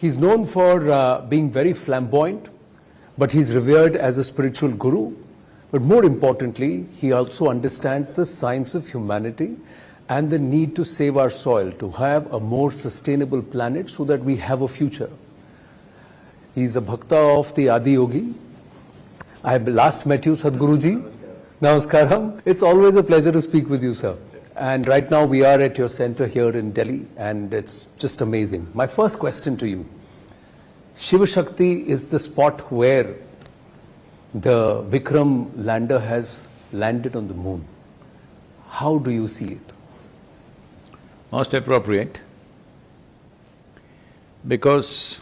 He's known for being very flamboyant, but he's revered as a spiritual guru. But more importantly, he also understands the science of humanity and the need to save our soil, to have a more sustainable planet so that we have a future. He's a bhakta of the Adi Yogi. I have last met you, Sadhguru ji. Namaskaram. It's always a pleasure to speak with you, sir. And right now we are at your center here in Delhi, and it's just amazing. My first question to you. Shiva Shakti is the spot where the Vikram lander has landed on the moon. How do you see it? Most appropriate, because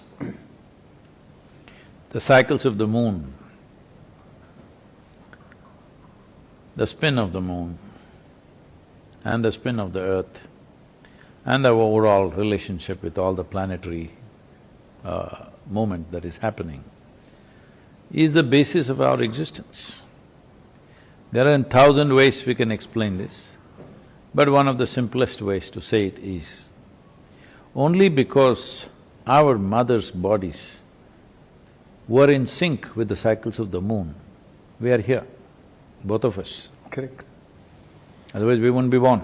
the cycles of the moon, the spin of the moon and the spin of the earth and the overall relationship with all the planetary movement that is happening is the basis of our existence. There are 1,000 ways we can explain this, but one of the simplest ways to say it is, only because our mother's bodies were in sync with the cycles of the moon, we are here, both of us. Correct. Otherwise we wouldn't be born.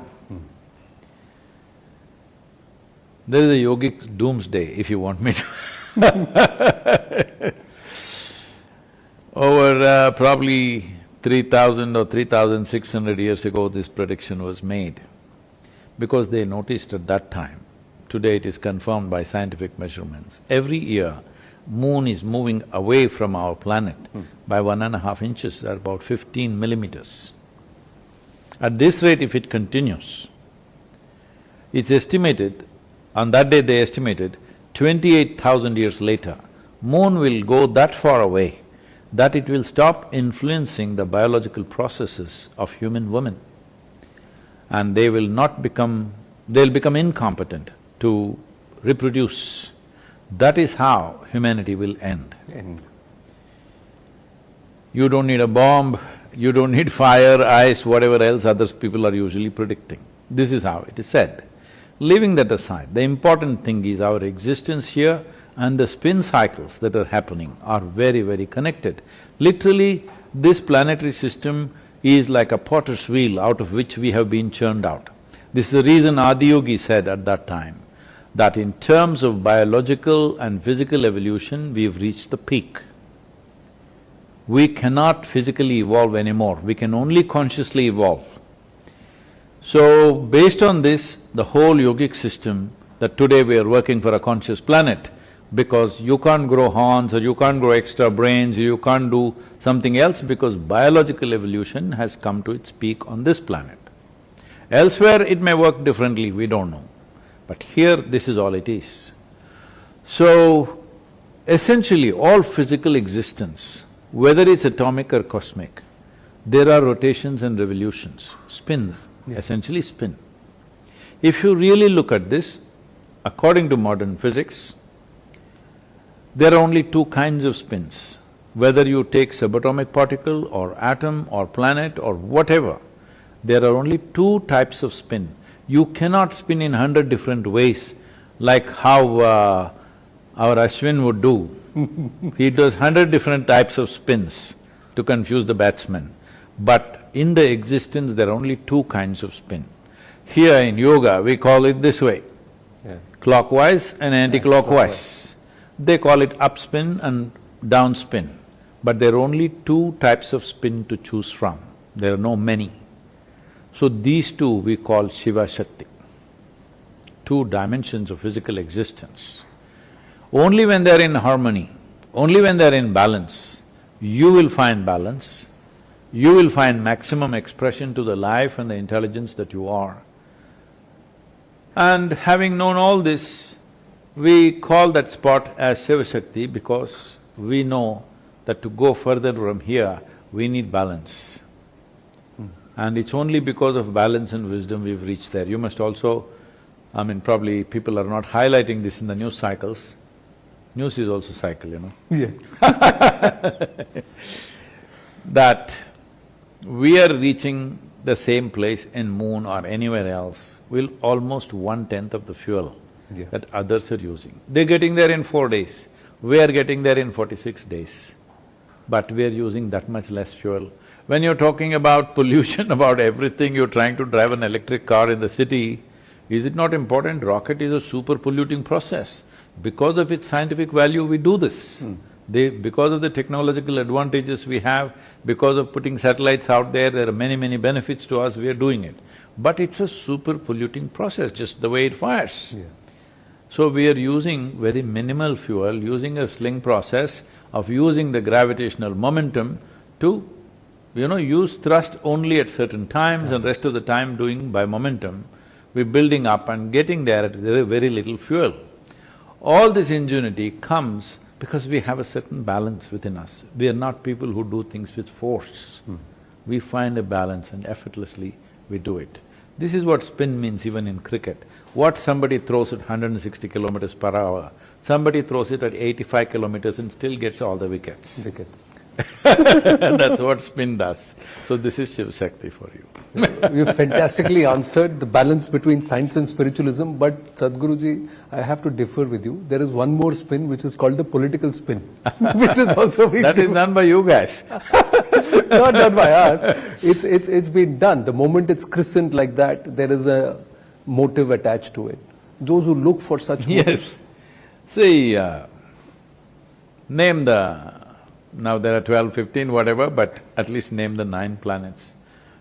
There is a yogic doomsday, if you want me to Over probably 3,000 or 3,600 years ago, this prediction was made because they noticed at that time. Today it is confirmed by scientific measurements. Every year, moon is moving away from our planet by 1.5 inches, or about 15 millimeters. At this rate, if it continues, it's estimated, on that day they estimated, 28,000 years later, moon will go that far away that it will stop influencing the biological processes of human women, and they will not become… they'll become incompetent to reproduce. That is how humanity will end. You don't need a bomb, you don't need fire, ice, whatever else other people are usually predicting. This is how it is said. Leaving that aside, the important thing is our existence here and the spin cycles that are happening are very, very connected. Literally, this planetary system is like a potter's wheel out of which we have been churned out. This is the reason Adi Yogi said at that time that in terms of biological and physical evolution, we've reached the peak. We cannot physically evolve anymore, we can only consciously evolve. So, based on this, the whole yogic system, that today we are working for a conscious planet, because you can't grow horns or you can't grow extra brains, or you can't do something else because biological evolution has come to its peak on this planet. Elsewhere it may work differently, we don't know. But here, this is all it is. So, essentially all physical existence, whether it's atomic or cosmic, there are rotations and revolutions, spins, essentially spin. If you really look at this, according to modern physics, there are only two kinds of spins. Whether you take subatomic particle or atom or planet or whatever, there are only two types of spin. You cannot spin in 100 different ways like how our Ashwin would do. He does 100 different types of spins to confuse the batsman. But in the existence, there are only two kinds of spin. Here in yoga, we call it this way, clockwise and anti-clockwise. They call it upspin and downspin, but there are only two types of spin to choose from, there are no many. So these two we call Shiva Shakti, two dimensions of physical existence. Only when they're in harmony, only when they're in balance, you will find balance, you will find maximum expression to the life and the intelligence that you are. And having known all this, we call that spot as Shiva Shakti because we know that to go further from here, we need balance. And it's only because of balance and wisdom we've reached there. You must also… probably people are not highlighting this in the news cycles. News is also cycle, you know. Yeah. That we are reaching the same place in moon or anywhere else will almost 1/10 of the fuel Yeah. that others are using. They're getting there in 4 days, we are getting there in 46 days, but we are using that much less fuel. When you're talking about pollution, about everything, you're trying to drive an electric car in the city, is it not important? Rocket is a super polluting process. Because of its scientific value, we do this. Because of the technological advantages we have, because of putting satellites out there are many benefits to us, we are doing it. But it's a super polluting process, just the way it fires. Yeah. So we are using very minimal fuel, using a sling process of using the gravitational momentum to, use thrust only at certain times and rest of the time doing by momentum. We're building up and getting there at very little fuel. All this ingenuity comes because we have a certain balance within us. We are not people who do things with force. We find a balance and effortlessly we do it. This is what spin means even in cricket. What somebody throws at 160 kilometers per hour, somebody throws it at 85 kilometers and still gets all the wickets. That's what spin does. So this is Shiv Shakti for you. You've fantastically answered the balance between science and spiritualism, but Sadhguruji, I have to differ with you. There is one more spin which is called the political spin, which is also being That is done by you guys. not done by us. It's been done. The moment it's christened like that, there is a motive attached to it. Those who look for such motives… Yes. See, name the… now there are 12, 15, whatever, but at least name the 9 planets.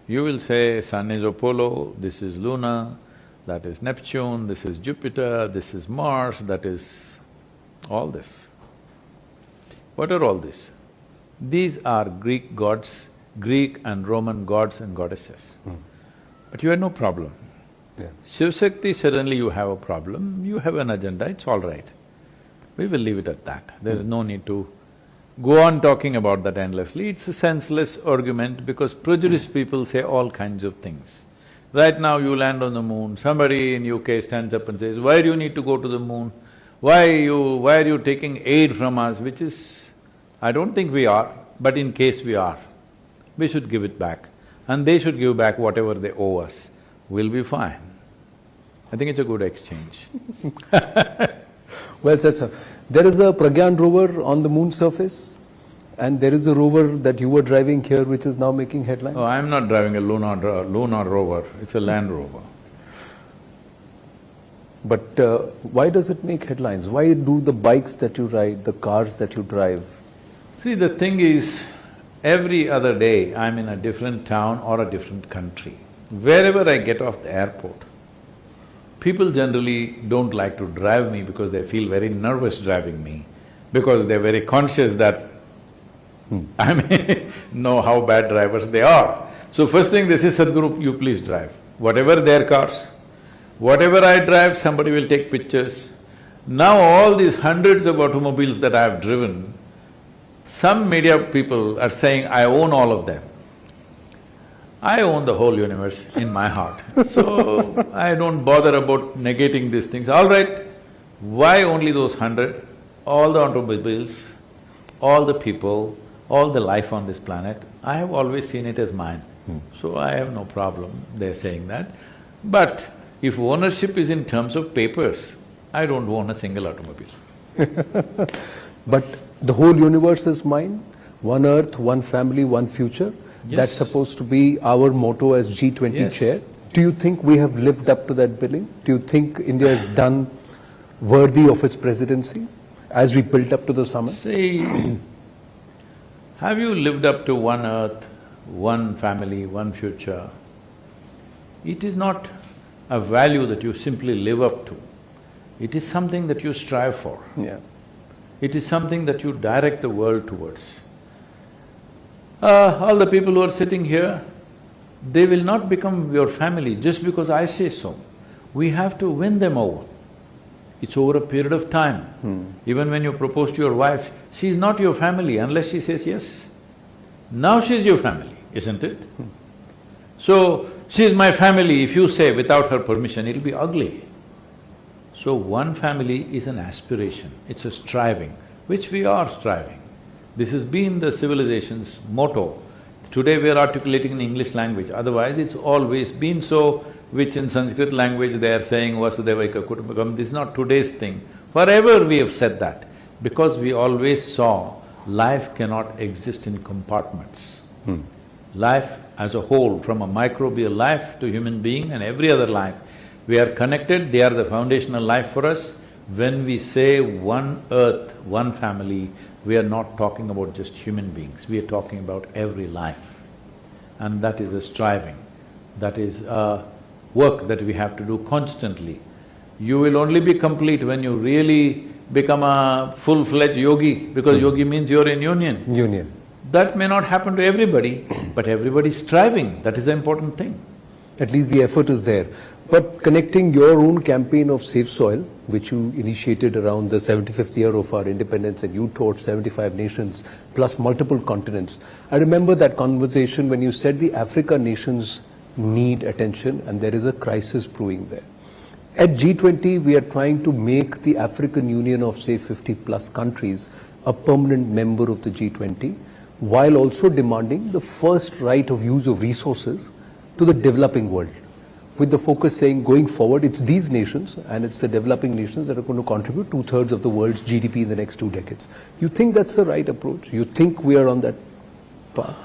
You will say Sun is Apollo, this is Luna, that is Neptune, this is Jupiter, this is Mars, that is all this. What are all this? These are Greek gods, Greek and Roman gods and goddesses. But you had no problem. Yeah. Shiv Shakti, suddenly you have a problem, you have an agenda, it's all right. We will leave it at that. There is no need to go on talking about that endlessly. It's a senseless argument because prejudiced people say all kinds of things. Right now you land on the moon, somebody in UK stands up and says, why do you need to go to the moon? Why are you taking aid from us? Which is… I don't think we are, but in case we are, we should give it back. And they should give back whatever they owe us. We'll be fine. I think it's a good exchange. Well said, sir. There is a Pragyan rover on the moon surface, and there is a rover that you were driving here which is now making headlines. Oh, I'm not driving a lunar rover, it's a land rover. But why does it make headlines? Why do the bikes that you ride, the cars that you drive? See, the thing is, every other day I'm in a different town or a different country. Wherever I get off the airport, people generally don't like to drive me because they feel very nervous driving me, because they're very conscious that I may know how bad drivers they are. So first thing they say, Sadhguru, you please drive. Whatever their cars, whatever I drive, somebody will take pictures. Now all these hundreds of automobiles that I have driven, some media people are saying, I own all of them. I own the whole universe in my heart, so I don't bother about negating these things. All right, why only those 100? All the automobiles, all the people, all the life on this planet, I have always seen it as mine. So I have no problem, they're saying that. But if ownership is in terms of papers, I don't own a single automobile. But the whole universe is mine, one earth, one family, one future. Yes. That's supposed to be our motto as G20 Yes. chair. Do you think we have lived up to that billing? Do you think India is done worthy of its presidency as we built up to the summit? See, have you lived up to one earth, one family, one future? It is not a value that you simply live up to. It is something that you strive for. Yeah. It is something that you direct the world towards. All the people who are sitting here, they will not become your family just because I say so. We have to win them over. It's over a period of time. Even when you propose to your wife, she's not your family unless she says yes. Now she's your family, isn't it? So, she's my family, if you say without her permission, it'll be ugly. So one family is an aspiration, it's a striving, which we are striving. This has been the civilization's motto. Today we are articulating in English language, otherwise it's always been so, which in Sanskrit language they are saying Vasudevaika Kutumbakam. This is not today's thing. Forever we have said that, because we always saw life cannot exist in compartments. Life as a whole, from a microbial life to human being and every other life, we are connected, they are the foundational life for us. When we say one earth, one family, we are not talking about just human beings, we are talking about every life. And that is a striving, that is a work that we have to do constantly. You will only be complete when you really become a full-fledged yogi, because yogi means you're in union. Union. That may not happen to everybody, but everybody is striving, that is the important thing. At least the effort is there. But connecting your own campaign of Safe Soil, which you initiated around the 75th year of our independence, and you toured 75 nations plus multiple continents. I remember that conversation when you said the Africa nations need attention and there is a crisis brewing there. At G20, we are trying to make the African Union of say 50 plus countries a permanent member of the G20, while also demanding the first right of use of resources to the developing world, with the focus saying going forward it's these nations and it's the developing nations that are going to contribute 2/3 of the world's GDP in the next 2 decades. You think that's the right approach? You think we are on that path?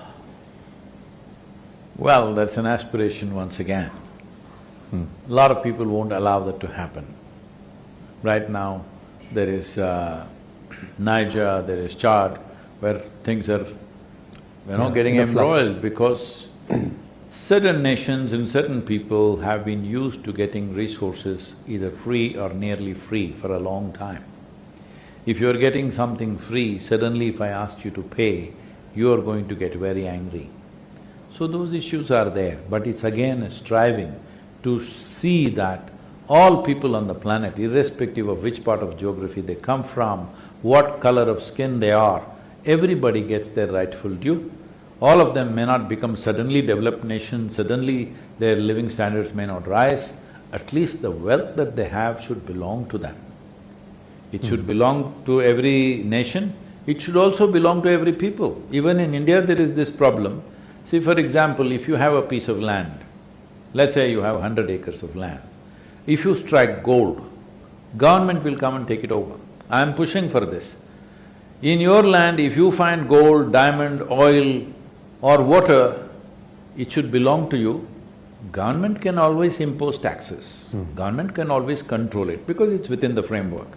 Well, that's an aspiration once again. A lot of people won't allow that to happen. Right now, there is Niger, there is Chad, where things are, getting embroiled because certain nations and certain people have been used to getting resources either free or nearly free for a long time. If you're getting something free, suddenly if I ask you to pay, you are going to get very angry. So those issues are there, but it's again a striving to see that all people on the planet, irrespective of which part of geography they come from, what color of skin they are, everybody gets their rightful due. All of them may not become suddenly developed nations, suddenly their living standards may not rise, at least the wealth that they have should belong to them. It should belong to every nation, it should also belong to every people. Even in India there is this problem. See, for example, if you have a piece of land, let's say you have 100 acres of land, if you strike gold, government will come and take it over. I am pushing for this. In your land, if you find gold, diamond, oil or water, it should belong to you. Government can always impose taxes, government can always control it because it's within the framework.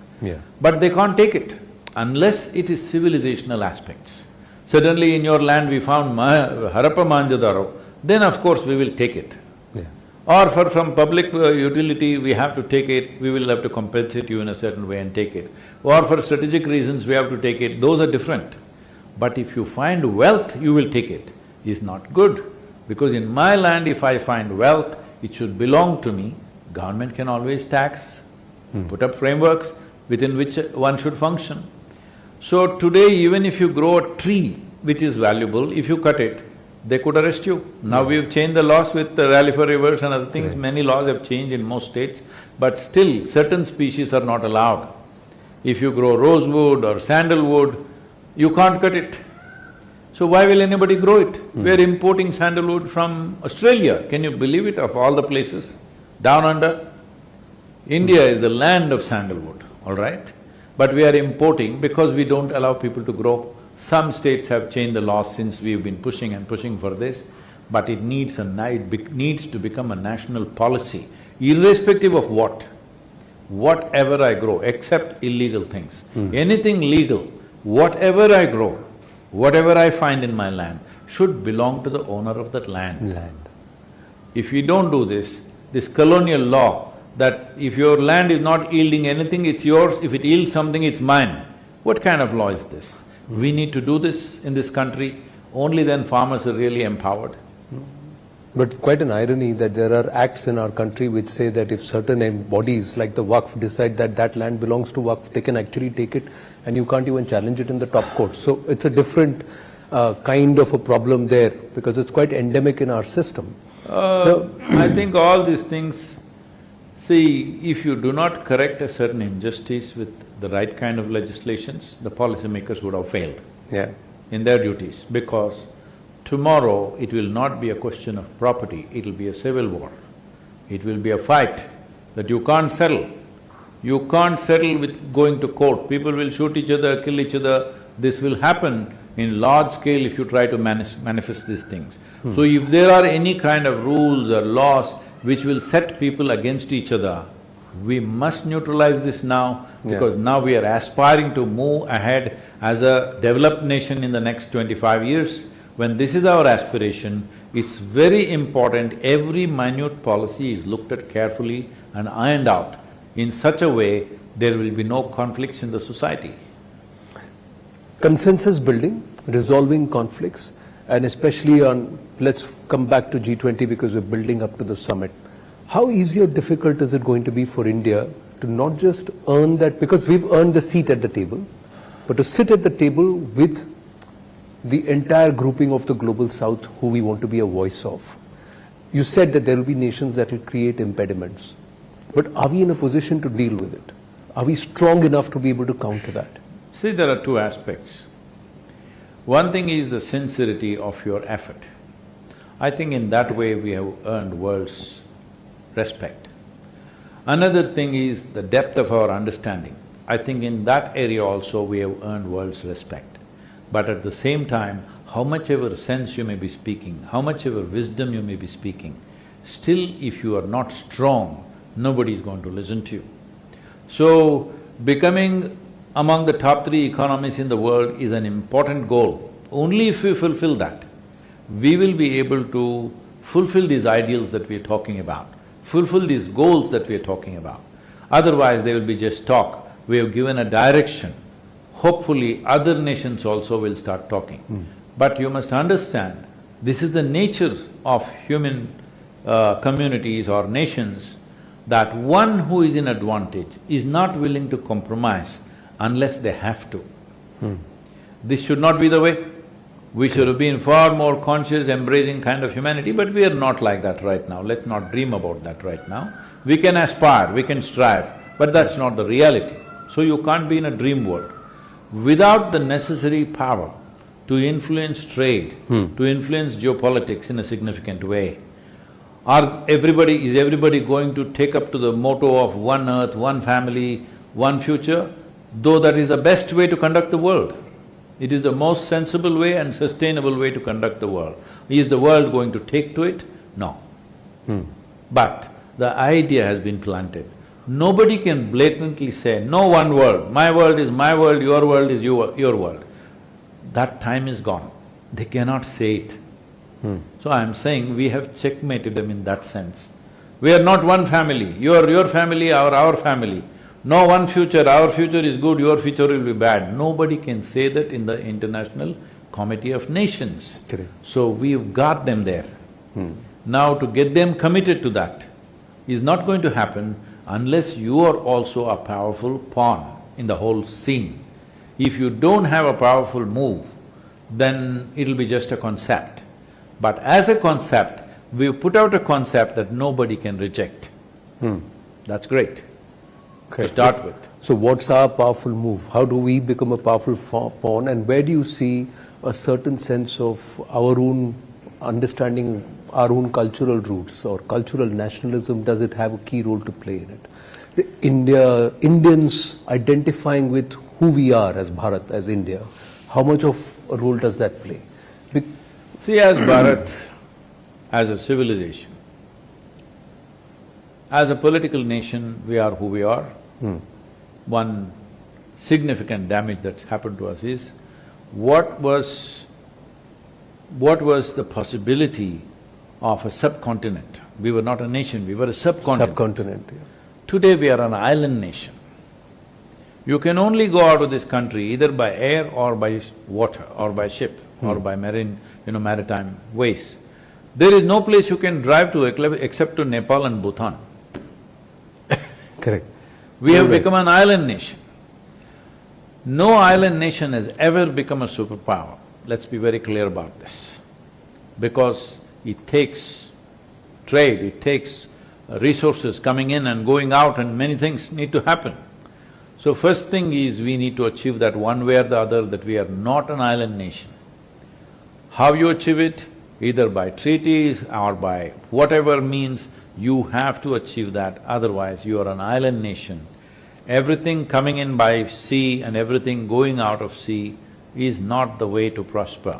But they can't take it unless it is civilizational aspects. Suddenly in your land we found Harappa Manjadaro, then of course we will take it. Or for from public utility we have to take it, we will have to compensate you in a certain way and take it. Or for strategic reasons we have to take it, those are different. But if you find wealth, you will take it, is not good. Because in my land, if I find wealth, it should belong to me. Government can always tax, put up frameworks within which one should function. So today, even if you grow a tree which is valuable, if you cut it, they could arrest you. Now we've changed the laws with the rally for rivers and other things, many laws have changed in most states, but still certain species are not allowed. If you grow rosewood or sandalwood, you can't cut it. So why will anybody grow it? We're importing sandalwood from Australia, can you believe it, of all the places? Down under. India is the land of sandalwood, all right? But we are importing because we don't allow people to grow. Some states have changed the laws since we've been pushing and pushing for this, but it needs to become a national policy, irrespective of what. Whatever I grow, except illegal things. Anything legal, whatever I grow, whatever I find in my land, should belong to the owner of that land. If we don't do this colonial law that if your land is not yielding anything, it's yours, if it yields something, it's mine. What kind of law is this? We need to do this in this country, only then farmers are really empowered. But quite an irony that there are acts in our country which say that if certain bodies like the Waqf decide that that land belongs to Waqf, they can actually take it and you can't even challenge it in the top court. So it's a different kind of a problem there because it's quite endemic in our system. I think all these things… See, if you do not correct a certain injustice with the right kind of legislations, the policymakers would have failed in their duties, because tomorrow it will not be a question of property, it will be a civil war. It will be a fight that you can't settle. You can't settle with going to court. People will shoot each other, kill each other. This will happen in large scale if you try to manifest these things. So if there are any kind of rules or laws which will set people against each other, we must neutralize this now, because now we are aspiring to move ahead as a developed nation in the next 25 years. When this is our aspiration, it's very important every minute policy is looked at carefully and ironed out in such a way there will be no conflicts in the society. Consensus building, resolving conflicts, and especially on… let's come back to G20 because we're building up to the summit. How easy or difficult is it going to be for India to not just earn that, because we've earned the seat at the table, but to sit at the table with the entire grouping of the Global South who we want to be a voice of? You said that there will be nations that will create impediments, but are we in a position to deal with it? Are we strong enough to be able to counter that? See, there are two aspects. One thing is the sincerity of your effort. I think in that way we have earned world's respect. Another thing is the depth of our understanding. I think in that area also we have earned world's respect. But at the same time, how much ever sense you may be speaking, how much ever wisdom you may be speaking, still if you are not strong, nobody is going to listen to you. So, becoming among the top 3 economies in the world is an important goal. Only if we fulfill that, we will be able to fulfill these ideals that we are talking about, fulfill these goals that we are talking about. Otherwise, they will be just talk. We have given a direction. Hopefully, other nations also will start talking. But you must understand, this is the nature of human communities or nations, that one who is in advantage is not willing to compromise unless they have to. This should not be the way. We should have been far more conscious, embracing kind of humanity, but we are not like that right now. Let's not dream about that right now. We can aspire, we can strive, but that's not the reality. So you can't be in a dream world. Without the necessary power to influence trade, to influence geopolitics in a significant way, is everybody going to take up to the motto of one earth, one family, one future? Though that is the best way to conduct the world. It is the most sensible way and sustainable way to conduct the world. Is the world going to take to it? No. But the idea has been planted. Nobody can blatantly say, no one world, my world is my world, your world is your world. That time is gone. They cannot say it. So I am saying we have checkmated them in that sense. We are not one family, your family or our family. No one future, our future is good, your future will be bad. Nobody can say that in the International Committee of Nations. Correct. So we've got them there. Now to get them committed to that is not going to happen unless you are also a powerful pawn in the whole scene. If you don't have a powerful move, then it'll be just a concept. But as a concept, we've put out a concept that nobody can reject. That's great. To start with. So what's our powerful move? How do we become a powerful pawn, and where do you see a certain sense of our own understanding, our own cultural roots or cultural nationalism? Does it have a key role to play in it? Indians identifying with who we are as Bharat, as India, how much of a role does that play? See, as Bharat, as a civilization, as a political nation, we are who we are. One significant damage that's happened to us is, what was the possibility of a subcontinent? We were not a nation, we were a subcontinent. Subcontinent, yeah. Today we are an island nation. You can only go out of this country either by air or by water or by ship or by maritime ways. There is no place you can drive to except to Nepal and Bhutan. Correct. We have become an island nation. No island nation has ever become a superpower. Let's be very clear about this. Because it takes trade, it takes resources coming in and going out, and many things need to happen. So first thing is we need to achieve that one way or the other, that we are not an island nation. How you achieve it? Either by treaties or by whatever means, you have to achieve that, otherwise you are an island nation. Everything coming in by sea and everything going out of sea is not the way to prosper.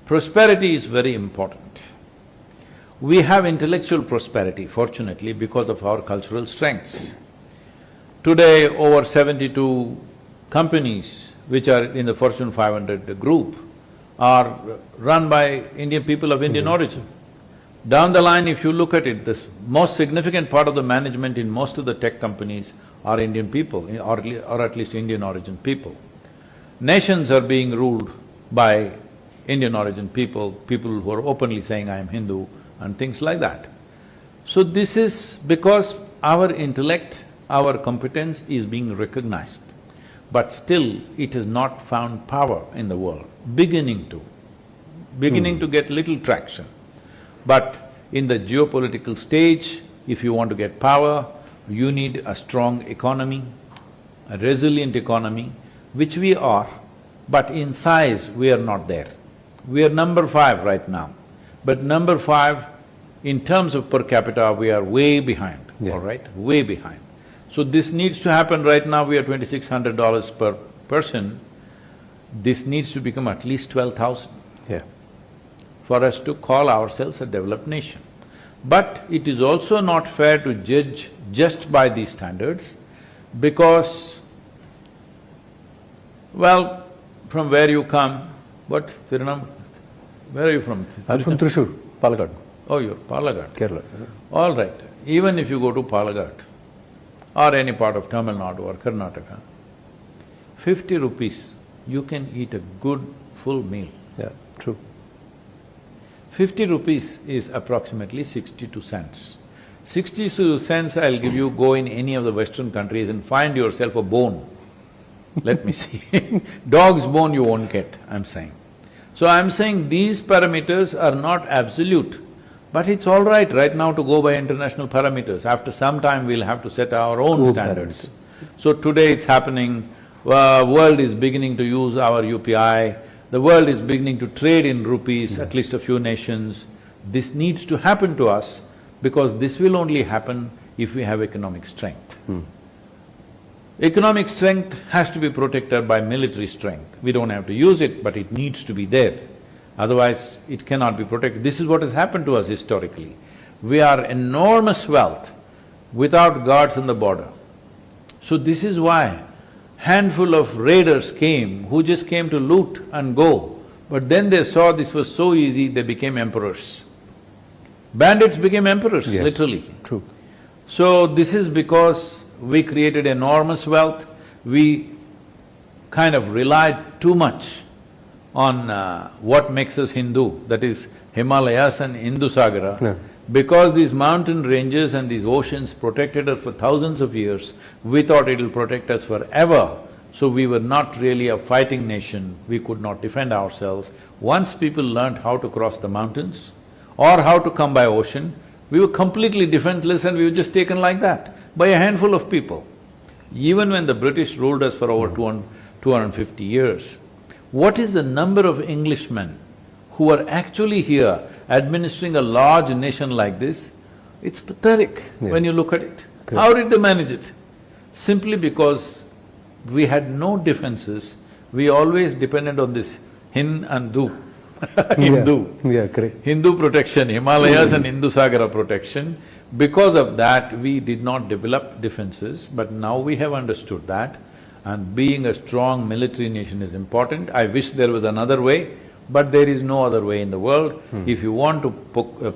Prosperity is very important. We have intellectual prosperity, fortunately, because of our cultural strengths. Today, over 72 companies which are in the Fortune 500 group are run by Indian people of Indian origin. Down the line, if you look at it, the most significant part of the management in most of the tech companies are Indian people, or at least Indian origin people. Nations are being ruled by Indian origin people, people who are openly saying, I am Hindu and things like that. So this is because our intellect, our competence is being recognized, but still it has not found power in the world, beginning to get little traction. But in the geopolitical stage, if you want to get power, you need a strong economy, a resilient economy, which we are, but in size we are not there. We are number 5 right now, but number 5 in terms of per capita we are way behind, all right, way behind. So this needs to happen right now. We are $2,600 per person. This needs to become at least 12,000 for us to call ourselves a developed nation. But it is also not fair to judge just by these standards, because, well, from where you come, what, Tirunam, where are you from? I'm from Thrissur, Palakkad. Oh, you're Palakkad. Kerala. All right. Even if you go to Palakkad or any part of Tamil Nadu or Karnataka, 50 rupees, you can eat a good full meal. Yeah, true. 50 rupees is approximately 62 cents. 62 cents I'll give you, go in any of the Western countries and find yourself a bone. Let me see. Dog's bone you won't get, I'm saying. So I'm saying these parameters are not absolute, but it's all right now to go by international parameters. After some time we'll have to set our own standards. So today it's happening, world is beginning to use our UPI, the world is beginning to trade in rupees, at least a few nations. This needs to happen to us, because this will only happen if we have economic strength. Economic strength has to be protected by military strength. We don't have to use it, but it needs to be there. Otherwise, it cannot be protected. This is what has happened to us historically. We are enormous wealth without guards on the border. So this is why handful of raiders came who just came to loot and go, but then they saw this was so easy, they became emperors. Bandits became emperors, literally. True. So this is because we created enormous wealth, we kind of relied too much on what makes us Hindu, that is Himalayas and Indusagara. Because these mountain ranges and these oceans protected us for thousands of years, we thought it'll protect us forever. So we were not really a fighting nation, we could not defend ourselves. Once people learned how to cross the mountains or how to come by ocean, we were completely defenseless and we were just taken like that by a handful of people. Even when the British ruled us for over 250 years, what is the number of Englishmen who are actually here administering a large nation like this? It's pathetic when you look at it. How did they manage it? Simply because we had no defenses, we always depended on this Hin and Du. Hindu protection, Himalayas and Indusagara protection. Because of that, we did not develop defenses, but now we have understood that, and being a strong military nation is important. I wish there was another way, but there is no other way in the world. If you want to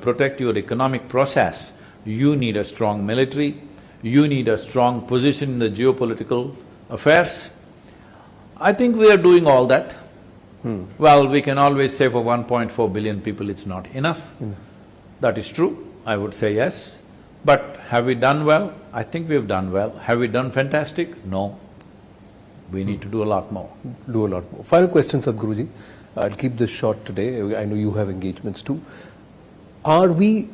protect your economic process, you need a strong military, you need a strong position in the geopolitical affairs. I think we are doing all that. Well, we can always say for 1.4 billion people it's not enough. That is true, I would say yes. But have we done well? I think we have done well. Have we done fantastic? No. We need to do a lot more. Do a lot more. Final question, Sadhguruji. I'll keep this short today, I know you have engagements too. Are we,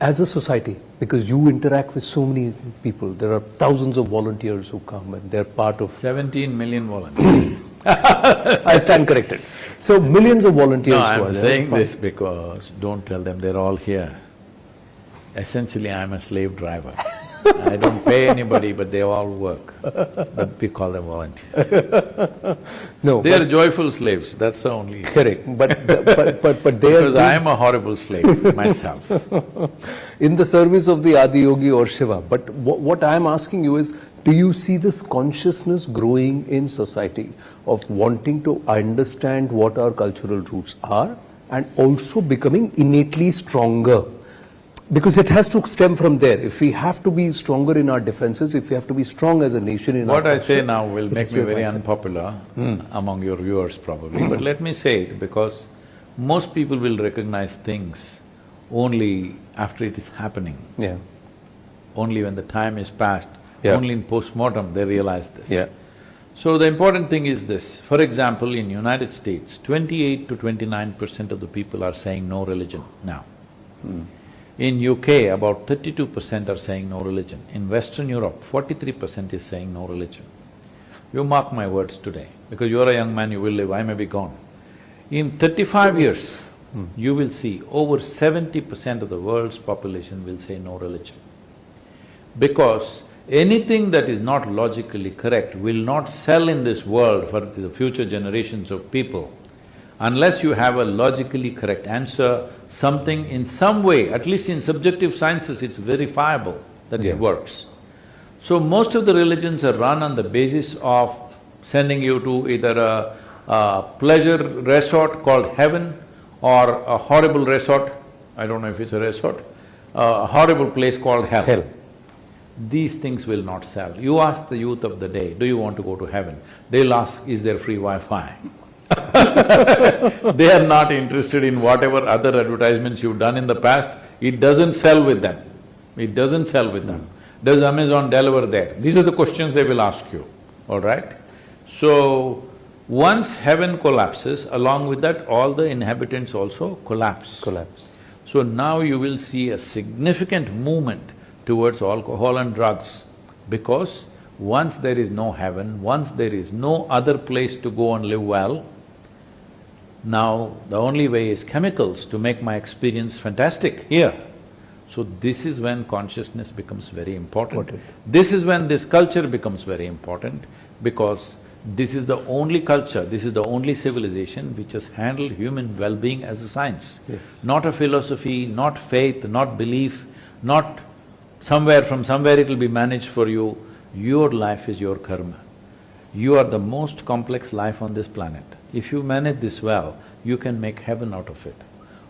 as a society, because you interact with so many people, there are thousands of volunteers who come and they're part of… 17 million volunteers. I stand corrected. So millions of volunteers. No, who are I'm there. saying this because, don't tell them they're all here. Essentially, I'm a slave driver. I don't pay anybody, but they all work. But we call them volunteers. No, They are joyful slaves, that's the only… correct. But they are Because I am a horrible slave myself. in the service of the Adi Yogi or Shiva. But what I'm asking you is, do you see this consciousness growing in society of wanting to understand what our cultural roots are and also becoming innately stronger? Because it has to stem from there. If we have to be stronger in our defenses, if we have to be strong as a nation in What our I say culture, now will make me very mindset. unpopular among your viewers probably, but let me say it because most people will recognize things only after it is happening. Yeah. Only when the time is past, Yeah. only in post-mortem they realize this. Yeah. So the important thing is this, for example, in United States, 28 to 29% of the people are saying no religion now. In UK, about 32% are saying no religion. In Western Europe, 43% is saying no religion. You mark my words today, because you're a young man, you will live, I may be gone. In 35 years, you will see over 70% of the world's population will say no religion. Because anything that is not logically correct will not sell in this world for the future generations of people unless you have a logically correct answer, something in some way, at least in subjective sciences, it's verifiable that Yeah. it works. So most of the religions are run on the basis of sending you to either a pleasure resort called heaven or a horrible resort, I don't know if it's a resort, a horrible place called hell. Hell. These things will not sell. You ask the youth of the day, do you want to go to heaven? They'll ask, is there free Wi-Fi? They are not interested in whatever other advertisements you've done in the past, it doesn't sell with them. It doesn't sell with them. Does Amazon deliver there? These are the questions they will ask you, all right? So, once heaven collapses, along with that, all the inhabitants also collapse. So now you will see a significant movement towards alcohol and drugs, because once there is no heaven, once there is no other place to go and live well, now the only way is chemicals to make my experience fantastic here. So this is when consciousness becomes very important. This is when this culture becomes very important, because this is the only culture, this is the only civilization which has handled human well-being as a science. Yes. Not a philosophy, not faith, not belief, not from somewhere it will be managed for you. Your life is your karma. You are the most complex life on this planet. If you manage this well, you can make heaven out of it.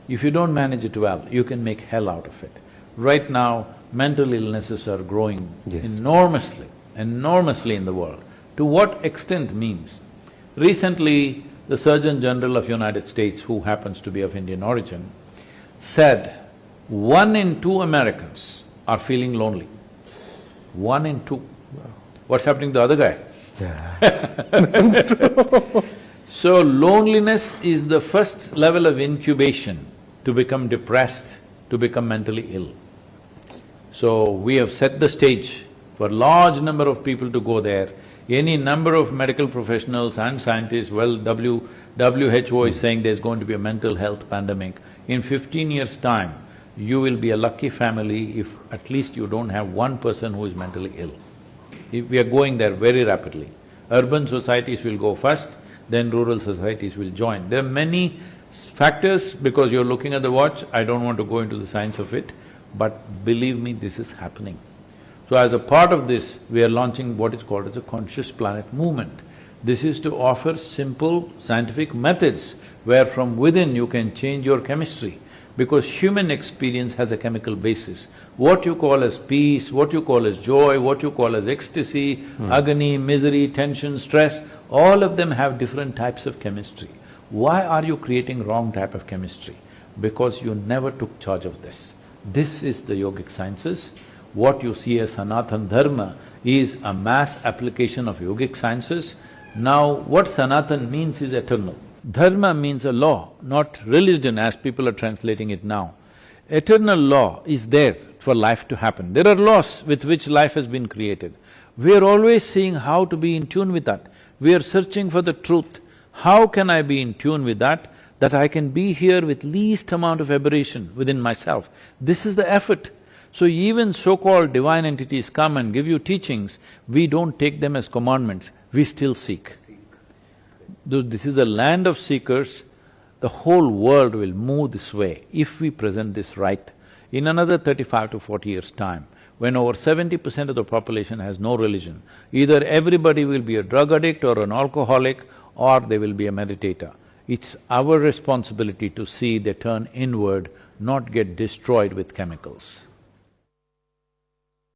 If you don't manage it well, you can make hell out of it. Right now, mental illnesses are growing enormously in the world. To what extent means, recently the Surgeon General of United States, who happens to be of Indian origin, said 1 in 2 Americans are feeling lonely. 1 in 2. What's happening to the other guy? So loneliness is the first level of incubation to become depressed, to become mentally ill. So we have set the stage for large number of people to go there. Any number of medical professionals and scientists, well, WHO is saying there's going to be a mental health pandemic. In 15 years' time, you will be a lucky family if at least you don't have one person who is mentally ill. We are going there very rapidly. Urban societies will go first, then rural societies will join. There are many factors, because you're looking at the watch, I don't want to go into the science of it, but believe me, this is happening. So as a part of this, we are launching what is called as a conscious planet movement. This is to offer simple scientific methods where from within you can change your chemistry, because human experience has a chemical basis. What you call as peace, what you call as joy, what you call as ecstasy, agony, misery, tension, stress, all of them have different types of chemistry. Why are you creating wrong type of chemistry? Because you never took charge of this. This is the yogic sciences. What you see as Sanatana Dharma is a mass application of yogic sciences. Now, what Sanatana means is eternal. Dharma means a law, not religion as people are translating it now. Eternal law is there for life to happen. There are laws with which life has been created. We are always seeing how to be in tune with that. We are searching for the truth. How can I be in tune with that? That I can be here with least amount of aberration within myself. This is the effort. So even so-called divine entities come and give you teachings, we don't take them as commandments, we still seek. Though this is a land of seekers, the whole world will move this way if we present this right. In another 35 to 40 years' time, when over 70% of the population has no religion, either everybody will be a drug addict or an alcoholic or they will be a meditator. It's our responsibility to see they turn inward, not get destroyed with chemicals.